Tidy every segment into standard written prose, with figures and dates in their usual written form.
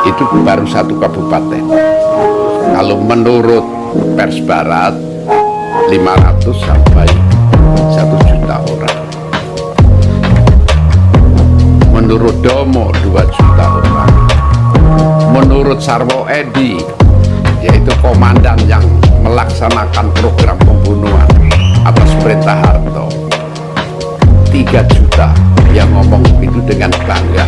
itu baru satu kabupaten. Kalau menurut pers barat 500 sampai 1 juta orang. Menurut Domo 2 juta orang. Menurut Sarwo Edi, yaitu komandan yang melaksanakan program pembunuhan atas perintah Harto, 3 juta yang ngomong itu dengan bangga.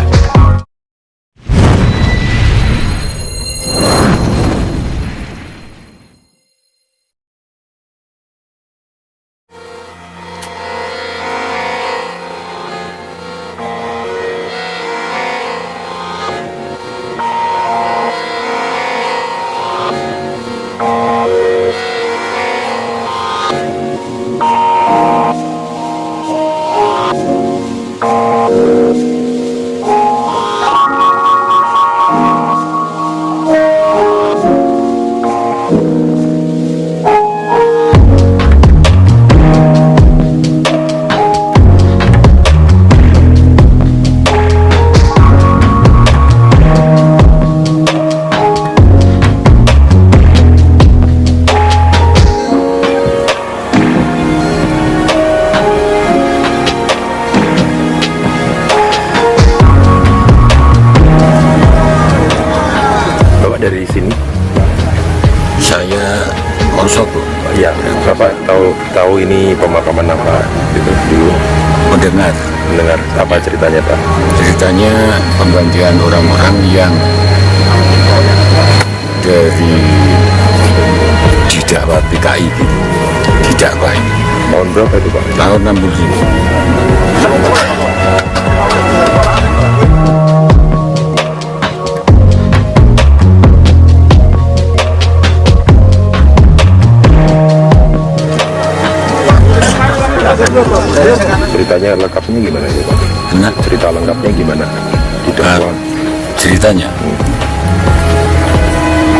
Dari sini? Saya Monosobo. Iya, Bapak tahu ini pemakaman apa itu dulu? Mendengar Apa ceritanya, Pak? ceritanya penggantian orang-orang yang dari didakwa PKI gitu. Didakwa ini Tahun berapa itu, Pak? tahun 65. Ceritanya lengkapnya gimana ya, Pak? Benar. Cerita lengkapnya gimana? Ceritanya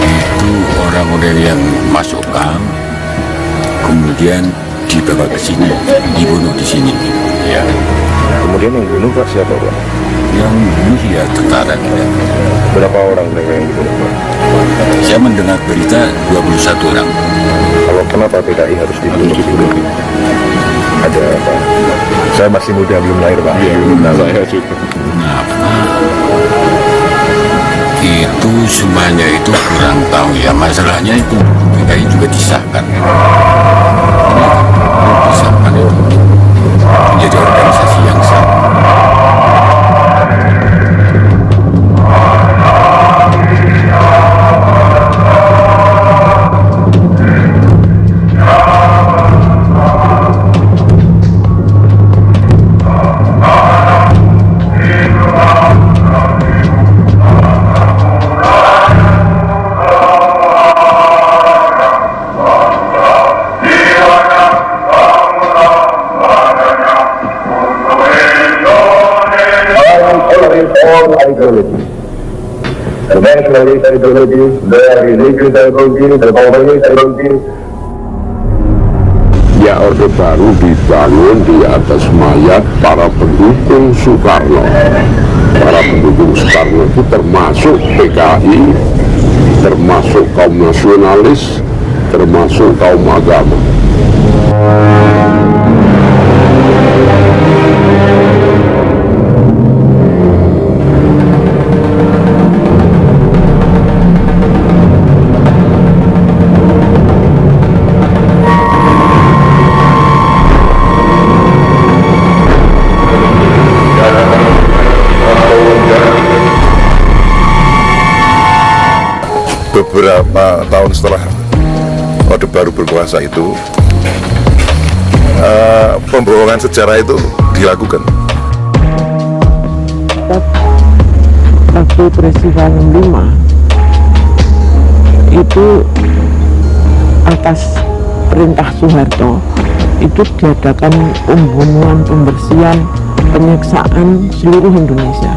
itu orang-orang yang masuk kamp kemudian dibawa ke sini, dibunuh di sini. Ya. Kemudian yang bunuh, Pak, siapa, Pak? Yang bunuh ya tentara kita. Berapa orang mereka yang dibunuh, Pak? Saya mendengar berita 21 orang. Kalau kenapa PKI harus dibunuh? Ada apa? Saya masih muda, belum lahir, Pak. Iya, belum lahir. Saya juga. Itu semuanya itu kurang tahu ya, masalahnya itu PKI juga disahkan. Disahkan itu menjadi organisasi yang sah. Ideology. The nationalist ideology, the religious ideology, the communist ideology. Ya, Orde Baru dibangun di atas mayat para pendukung Soekarno. Para pendukung Soekarno itu termasuk PKI, termasuk kaum nasionalis, termasuk kaum agama. Beberapa tahun setelah Orde Baru berkuasa itu, pembohongan sejarah itu dilakukan. Waktu peristiwa 65 itu atas perintah Soeharto itu diadakan pembunuhan, pembersihan, penyiksaan seluruh Indonesia.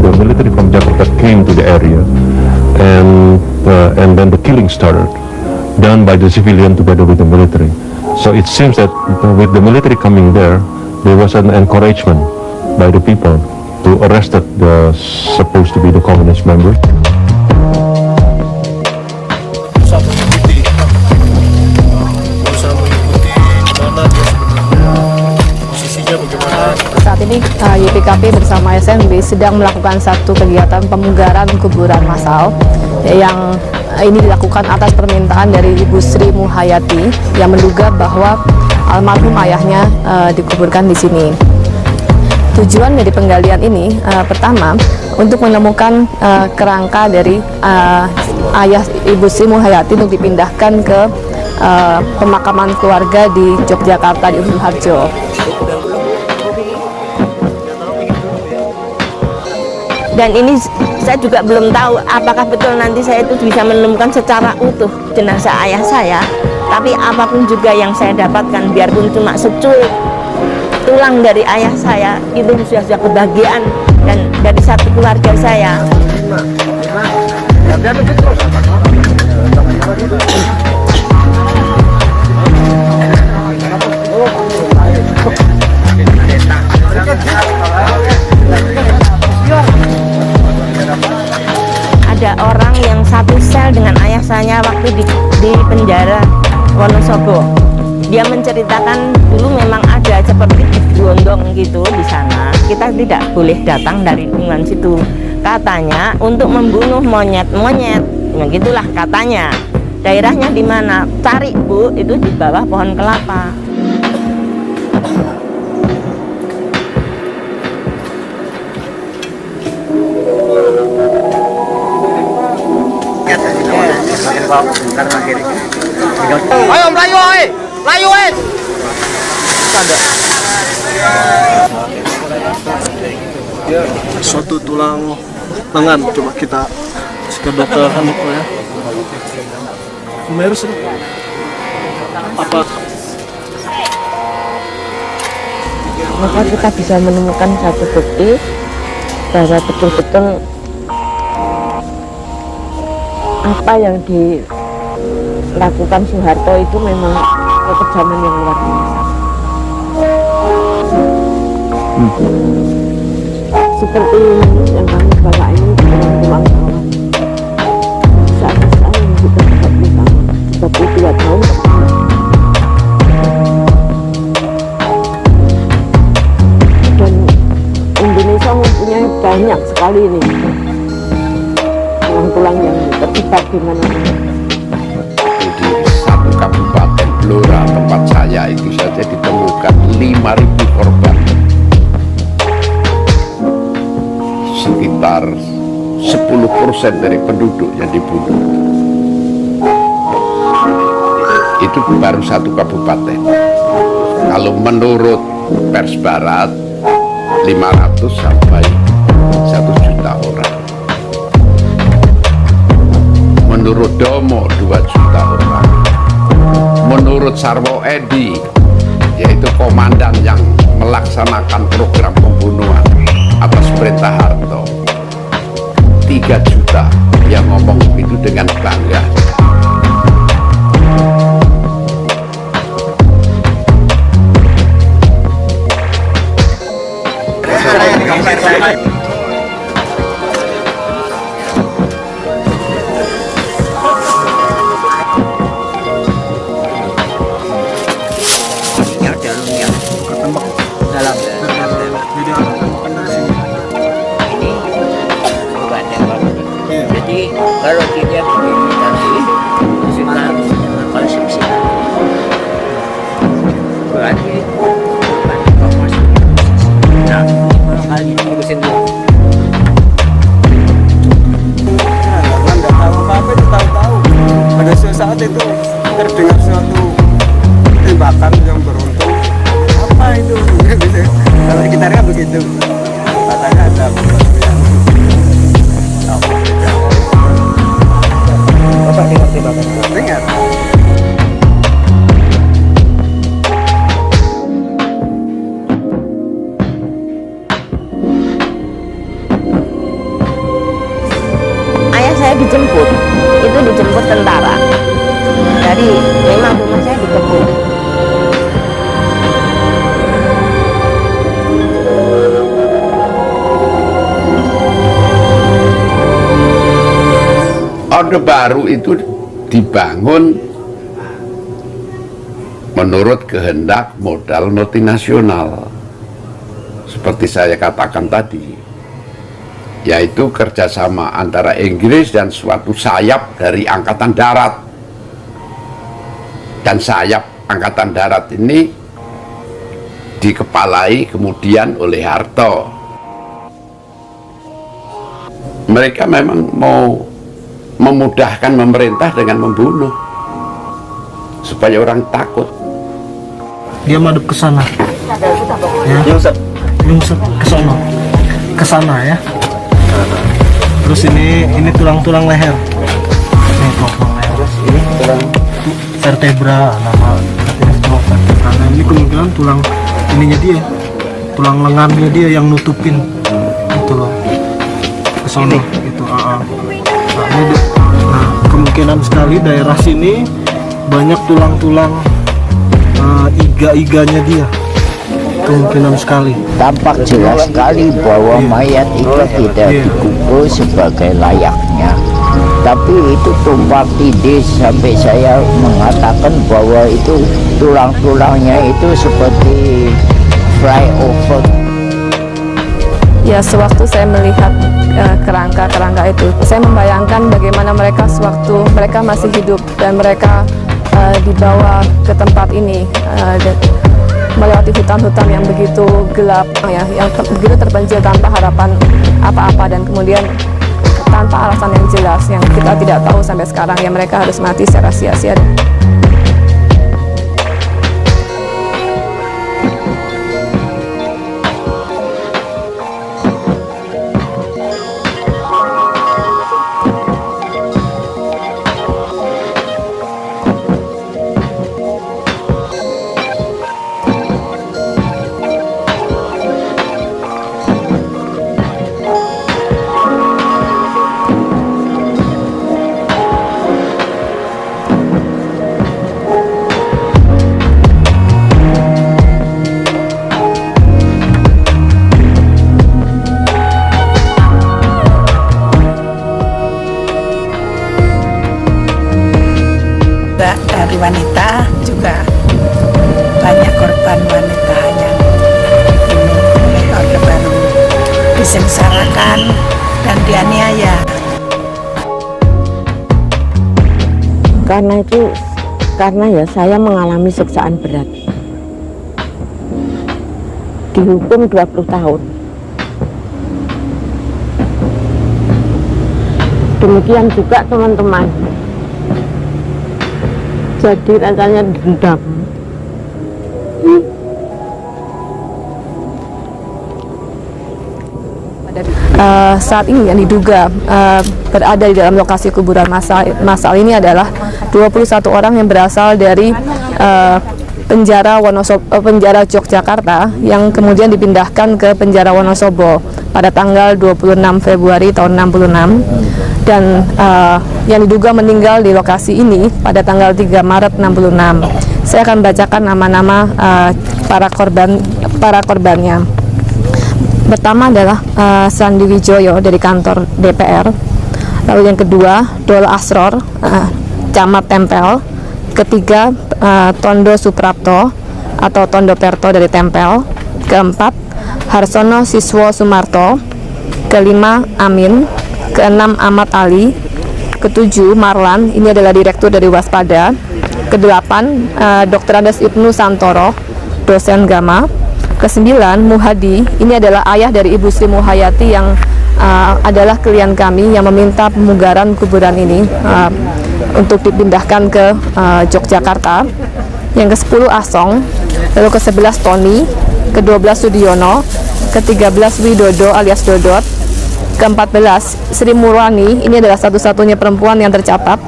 The military from Jakarta came to the area, and then the killing started, done by the civilian together with the military. So it seems that with the military coming there was an encouragement by the people to you arrested the supposed to be the communist member? Berusaha mengikuti mana dia sebenarnya, posisinya bagaimana. Saat ini YPKP bersama SNB sedang melakukan satu kegiatan pemugaran kuburan massal yang ini dilakukan atas permintaan dari Ibu Sri Muhayati yang menduga bahwa almarhum ayahnya dikuburkan di sini. Tujuan dari penggalian ini pertama untuk menemukan kerangka dari ayah Ibu Sri Muhayati untuk dipindahkan ke pemakaman keluarga di Yogyakarta di Ujung Harjo. Dan ini saya juga belum tahu apakah betul nanti saya itu bisa menemukan secara utuh jenazah ayah saya. Tapi apapun juga yang saya dapatkan, biarpun cuma secuil tulang dari ayah saya, itu sudah kebahagiaan dan dari satu keluarga saya. Ada orang yang satu sel dengan ayah saya waktu di penjara Wonosobo. Dia menceritakan dulu memang ada seperti gondong gitu di sana. Kita tidak boleh datang dari lingkungan situ. Katanya untuk membunuh monyet-monyet. Nah, gitulah katanya. Daerahnya di mana? Cari Bu, itu di bawah pohon kelapa. Ayo melayu, melayu wes. Suatu tulang lengan, coba kita ke dokter kan ya. Merus apa? Maka kita bisa menemukan satu bukti bahwa betul-betul apa yang dilakukan Soeharto itu memang kekejaman yang luar biasa. Seperti yang kami bawa ini dengan tulang bawah. Saat saya yang sudah 32 tahun dan Indonesia mempunyai banyak sekali ini tulang-tulang yang tersebar di mana-mana. Di satu kabupaten Blora tempat saya itu saja ditemukan 5.000 korban, sekitar 10% dari penduduk yang dibunuh. Itu baru satu kabupaten. Kalau menurut pers barat 500 sampai 1 juta orang. Menurut Domo 2 juta orang. Menurut Sarwo Edi, yaitu komandan yang melaksanakan program pembunuhan atas perintah Harto, 3 juta. Yang ngomong itu dengan bangga. Jadi kalau tidak begini nanti kita harus konsumsi. Berarti bukan informasi. Nah, kali ini berusin dulu. Nggak tahu apa-apa itu tahu-tahu. Pada suatu saat itu terdengar suatu tembakan yang beruntung. Apa itu? Kalau kita kan begitu. Katanya ada Bapak dengar tembakan? Dengar. Ayah saya dijemput, itu dijemput tentara. Dari memang rumah saya dikebun. Orde Baru itu dibangun menurut kehendak modal multinasional, seperti saya katakan tadi, yaitu kerjasama antara Inggris dan suatu sayap dari Angkatan Darat. Dan sayap Angkatan Darat ini dikepalai kemudian oleh Harto. Mereka memang mau memudahkan pemerintah dengan membunuh supaya orang takut. Dia madep ke sana, ya, nyungsep ke sana ya. Terus ini tulang-tulang leher, ini tulang leher, ini tulang vertebra, nama tulang vertebra. Nah, ini kemungkinan tulang ininya dia, tulang lengannya dia yang nutupin itu loh, ke sana gitu. Nah, kemungkinan sekali daerah sini banyak tulang-tulang iga-iganya dia, kemungkinan sekali. Tampak jelas sekali bahwa mayat itu tidak dikubur sebagai layaknya, tapi itu tumpang tindih sampai saya mengatakan bahwa itu tulang-tulangnya itu seperti flyover. Ya, sewaktu saya melihat kerangka-kerangka itu, saya membayangkan bagaimana mereka sewaktu mereka masih hidup dan mereka dibawa ke tempat ini, melewati hutan-hutan yang begitu gelap, ya, yang begitu terpencil tanpa harapan apa-apa, dan kemudian tanpa alasan yang jelas yang kita tidak tahu sampai sekarang, ya mereka harus mati secara sia-sia. Dari wanita juga banyak korban wanita yang dibunuh oleh Orde Baru, disengsarakan dan dianiaya. Karena ya saya mengalami siksaan berat, dihukum 20 tahun. Demikian juga teman-teman. Jadi rasanya dendam. Saat ini yang diduga berada di dalam lokasi kuburan massal ini adalah 21 orang yang berasal dari penjara Yogyakarta yang kemudian dipindahkan ke penjara Wonosobo pada tanggal 26 Februari tahun 66, dan yang diduga meninggal di lokasi ini pada tanggal 3 Maret 66. Saya akan bacakan nama-nama para korbannya. Pertama adalah Sandi Wijoyo dari kantor DPR. Lalu yang kedua, Dol Asror, Camat Tempel. Ketiga, Tondo Suprapto atau Tondo Perto dari Tempel. Keempat, Harsono Siswo Sumarto. Kelima, Amin. Keenam, Ahmad Ali. Ketujuh, Marlan, ini adalah direktur dari Waspada. Kedelapan, Dr. Andes Ibnu Santoro, dosen Gama. Kesembilan, Muhadi, ini adalah ayah dari Ibu Sri Muhayati yang adalah klien kami yang meminta pemugaran kuburan ini untuk dipindahkan ke Yogyakarta. Yang ke-10, Asong. Lalu ke-11, Tony. Ke-12, Sudiono. Ke-13, Widodo alias Dodot. Ke-14, Sri Murwani, ini adalah satu-satunya perempuan yang tercatat.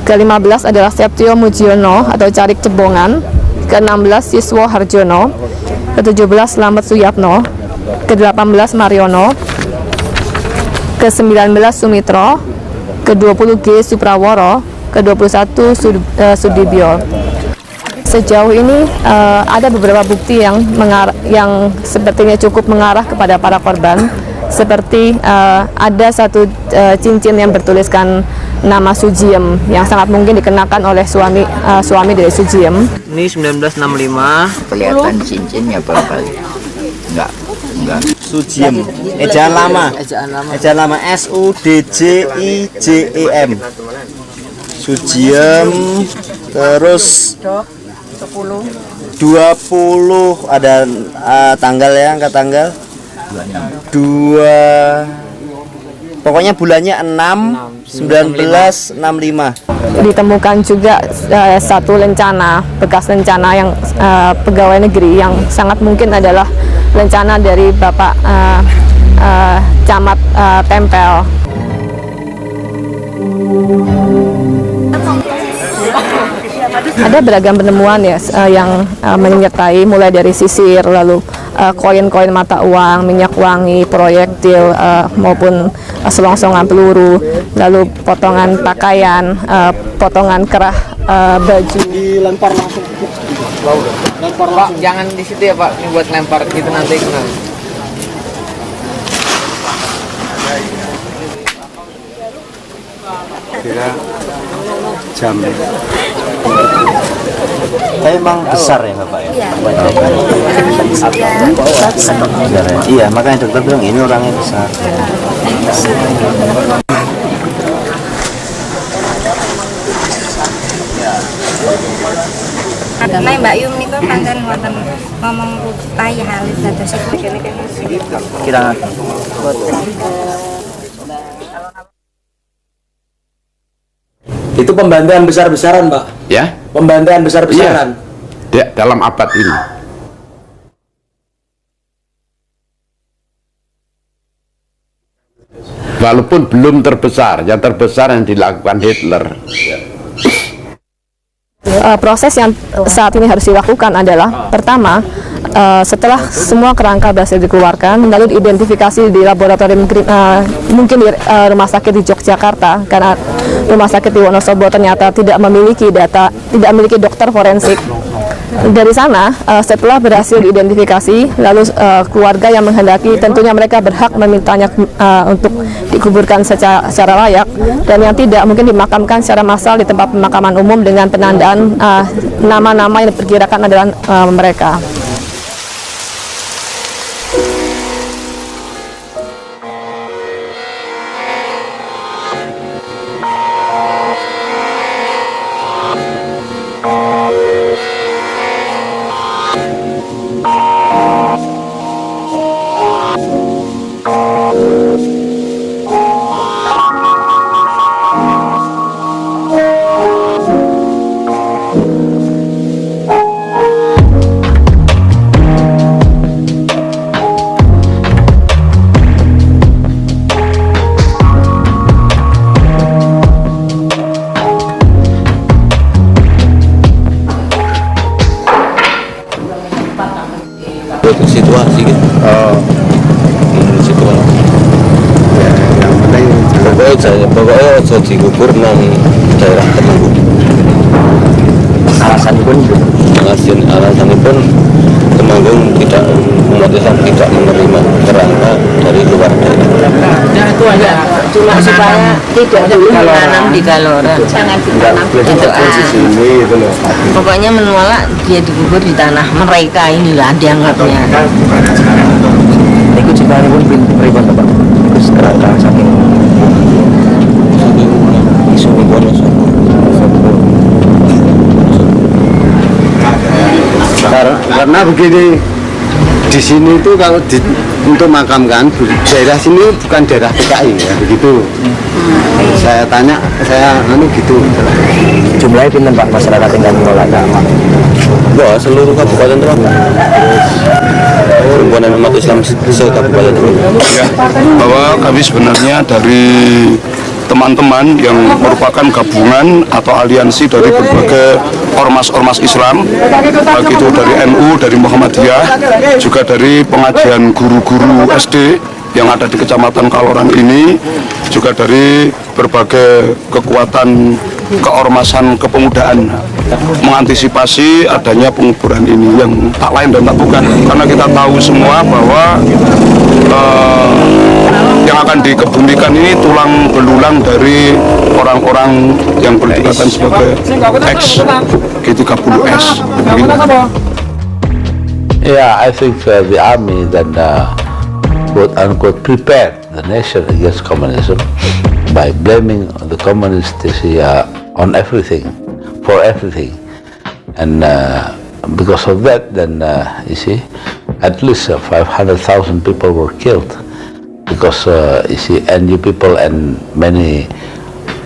Ke-15 adalah Septio Mujiono atau Carik Cebongan. Ke-16, Siswo Harjono. Ke-17, Slamet Suyatno. Ke-18, Mariono. Ke-19, Sumitro. Ke-20, G. Supraworo. Ke-21, Sudibyo. Sejauh ini ada beberapa bukti yang sepertinya cukup mengarah kepada para korban. seperti ada satu cincin yang bertuliskan nama Sujiem yang sangat mungkin dikenakan oleh suami dari Sujiem. Ini 1965. Kelihatan cincinnya Bapak? Enggak. Sujiem. Ejaan lama. Ejaan lama SUDJIJEM. Sujiem. Terus 20 ada tanggal ya, angka tanggal 2, pokoknya bulannya 6/19/65. Ditemukan juga satu lencana, bekas lencana yang pegawai negeri yang sangat mungkin adalah lencana dari Bapak Camat Tempel. Ada beragam penemuan ya yang menyertai mulai dari sisir, lalu koin-koin mata uang, minyak wangi, proyektil maupun selongsongan peluru, lalu potongan pakaian, potongan kerah baju. Dilempar langsung. Pak, jangan di situ ya Pak, ini buat lempar gitu nanti kena. Kira jam. Emang besar ya Bapak ya? Iya, makanya dokter bilang ini orangnya besar. Nah, Mbak Yum niku pancen wonten ngomong payah alis dados Kira itu pembantaian besar-besaran, Pak. Ya? Pembantaian besar-besaran. Iya. Dalam abad ini. Walaupun belum terbesar, yang terbesar yang dilakukan Hitler. Proses yang saat ini harus dilakukan adalah pertama, setelah semua kerangka berhasil dikeluarkan, lalu diidentifikasi di laboratorium mungkin di rumah sakit di Yogyakarta, karena rumah sakit di Wonosobo ternyata tidak memiliki data, tidak memiliki dokter forensik. Dari sana, setelah berhasil diidentifikasi, lalu keluarga yang menghendaki, tentunya mereka berhak memintanya untuk dikuburkan secara layak, dan yang tidak mungkin dimakamkan secara massal di tempat pemakaman umum dengan penandaan nama-nama yang diperkirakan adalah mereka. Situasi gitu. Situasi. Yang penting pokoknya aja dikubur nang daerah Temanggung. Alasan pun Temanggung tidak umat Islam tidak menerima kerangka dari luar daerah. Nah itu aja, cuma supaya tidak dulu menanam di Galora, jangan ditanam itu pokoknya menolak dia dikubur di tanah mereka, inilah dianggapnya. Itu ceritanya pun pribon Bapak. Itu kerangka saking isu Wonosobo. Karena begini, di sini itu kalau untuk makamkan daerah sini bukan daerah PKI ya begitu. Saya tanya, gitu. Jumlahnya pinten Pak masyarakat yang menolak? Wah, seluruh Kabupaten Temanggung. Perhimpunan umat Islam se-Kabupaten Temanggung. Ya, bahwa kami sebenarnya dari teman-teman yang merupakan gabungan atau aliansi dari berbagai ormas-ormas Islam, baik itu dari NU, dari Muhammadiyah, juga dari pengajian guru-guru SD yang ada di Kecamatan Kaloran ini, juga dari berbagai kekuatan keormasan kepemudaan mengantisipasi adanya penguburan ini yang tak lain dan tak bukan, karena kita tahu semua bahwa yang akan dikebumikan ini tulang belulang dari orang-orang yang berdekatan sebagai ex G30S. Yeah, I think the army then quote-unquote prepared the nation against communism by blaming the communists on everything, for everything. And because of that, then you see, at least 500,000 people were killed. Because you see, NU people and many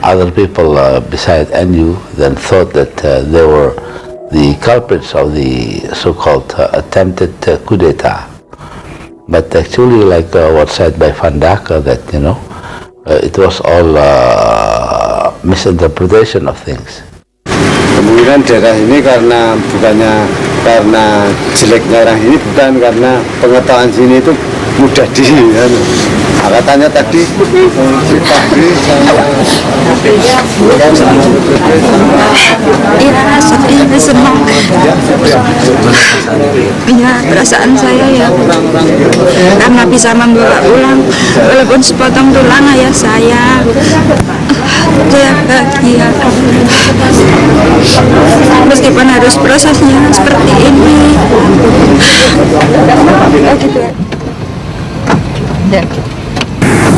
other people beside NU then thought that they were the culprits of the so-called attempted coup d'etat. But actually, like what's said by Van Daka, that it was all misinterpretation of things. Kemungkinan daerah ini bukannya karena jeleknya orang ini, bukan karena pengetahuan sini itu mudah katanya tadi iya sedih senang ya perasaan saya ya karena bisa membawa pulang walaupun sepotong tulang ayah saya bahagia meskipun harus prosesnya seperti ini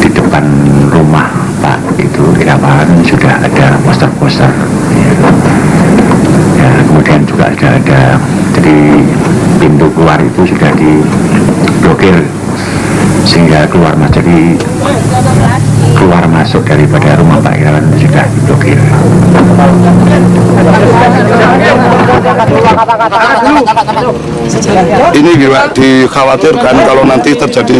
di depan rumah Pak itu di lapangan sudah ada poster-poster ya, kemudian juga ada jadi pintu keluar itu sudah diblokir sehingga keluar masuk daripada rumah Pak Irawan sudah diblokir. Ini juga dikhawatirkan kalau nanti terjadi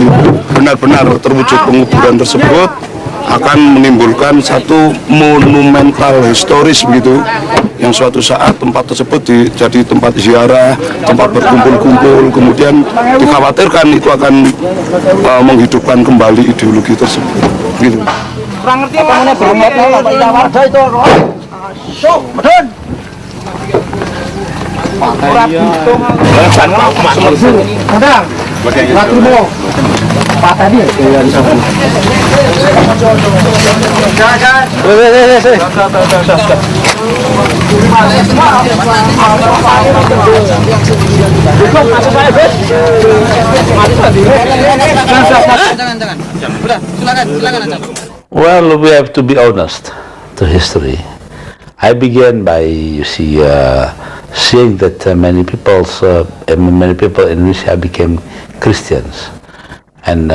benar-benar terwujud penguburan tersebut akan menimbulkan satu monumental historis begitu, yang suatu saat tempat tersebut jadi tempat ziarah, tempat berkumpul-kumpul, kemudian dikhawatirkan itu akan menghidupkan kembali ideologi tersebut gitu. Kurang ngerti apa warga itu betul. Kurang hitung. Ada. Latrimo. Pak tadi. Well, we have to be honest to history. I began by, seeing that many people in Russia became Christians. And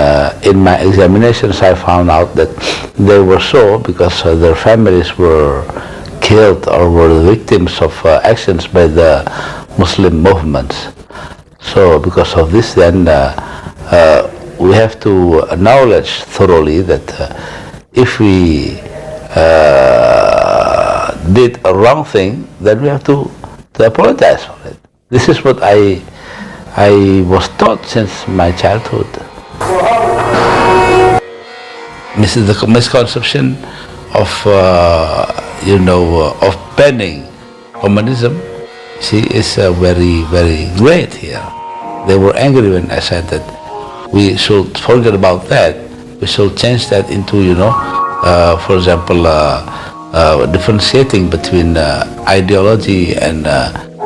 in my examinations, I found out that they were so because their families were killed or were the victims of actions by the Muslim movements. So because of this, then we have to acknowledge thoroughly that if we did a wrong thing, then we have to apologize for it. This is what I was taught since my childhood. This is the misconception of of banning communism. See, is very, very great here. They were angry when I said that we should forget about that. We should change that into, for example, differentiating between ideology and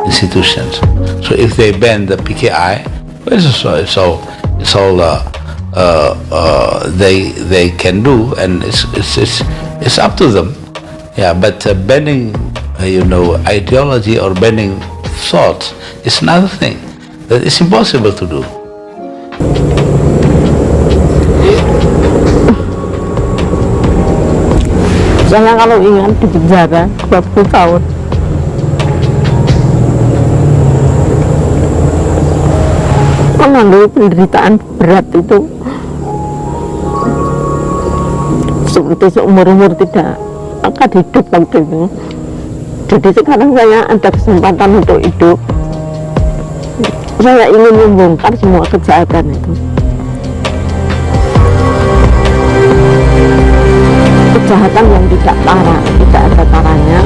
institutions. So if they ban the PKI, it's all they can do, and it's up to them. Yeah, but banning ideology or banning thoughts is another thing that is impossible to do. Saya kalau ingat di penjara 20 tahun. Menanggung penderitaan berat itu seperti seumur-umur tidak akan hidup waktu itu. Jadi sekarang saya ada kesempatan untuk hidup. Saya ingin membongkar semua kejahatan itu. Kejahatan yang tidak ada taranya.